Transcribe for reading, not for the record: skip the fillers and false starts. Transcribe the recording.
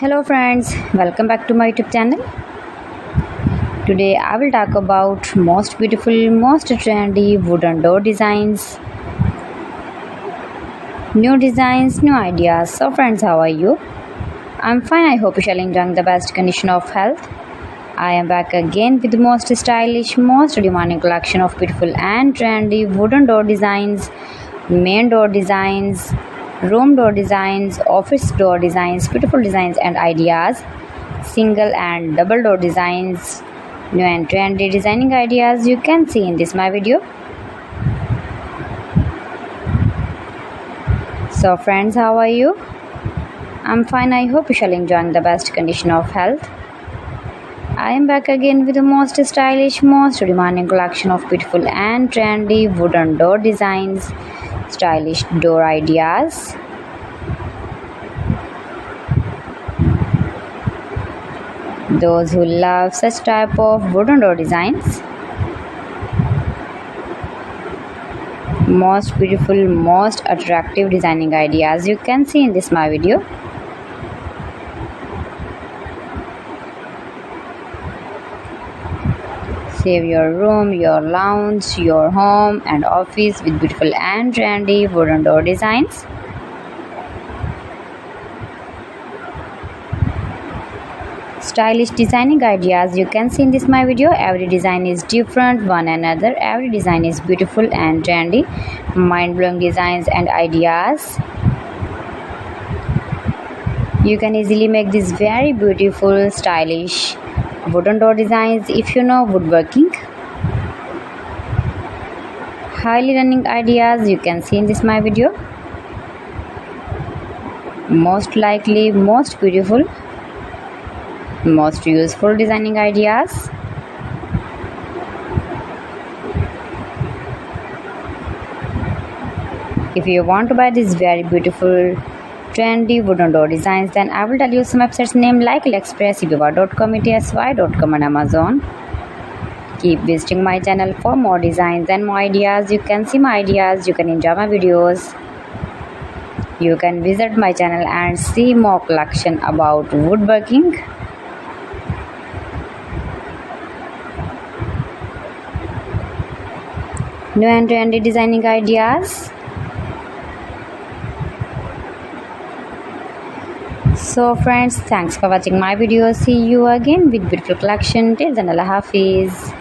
Hello friends, welcome back to my YouTube channel. Today I will talk about most beautiful, most trendy wooden door designs. New designs, new ideas. So friends, how are you? I'm fine. I hope you shall enjoy the best condition of health. I am back again with the most stylish, most demanding collection of beautiful and trendy wooden door designs, main door designs, room door designs, office door designs, beautiful designs and ideas, single and double door designs, new and trendy designing ideas you can see in this my video. So friends, how are you? I'm fine. I hope you shall enjoy the best condition of health. I am back again with the most stylish, most demanding collection of beautiful and trendy wooden door designs, stylish door ideas. Those who love such type of wooden door designs, most beautiful, most attractive designing ideas you can see in this my video. Save your room, your lounge, your home and office with beautiful and trendy wooden door designs. Stylish designing ideas you can see in this my video. Every design is different one another. Every design is beautiful and trendy, mind-blowing designs and ideas. You can easily make these very beautiful, stylish wooden door designs if you know woodworking. Highly running ideas you can see in this my video. Most likely, most beautiful, most useful designing ideas. If you want to buy these very beautiful trendy wooden door designs, then I will tell you some websites name like AliExpress, eBay.com, etsy.com and Amazon. Keep visiting my channel for more designs and more ideas. You can see my ideas, you can enjoy my videos. You can visit my channel and see more collection about woodworking. New and trendy designing ideas. So friends, thanks for watching my video. See you again with beautiful collection. Till then, Allah Hafiz.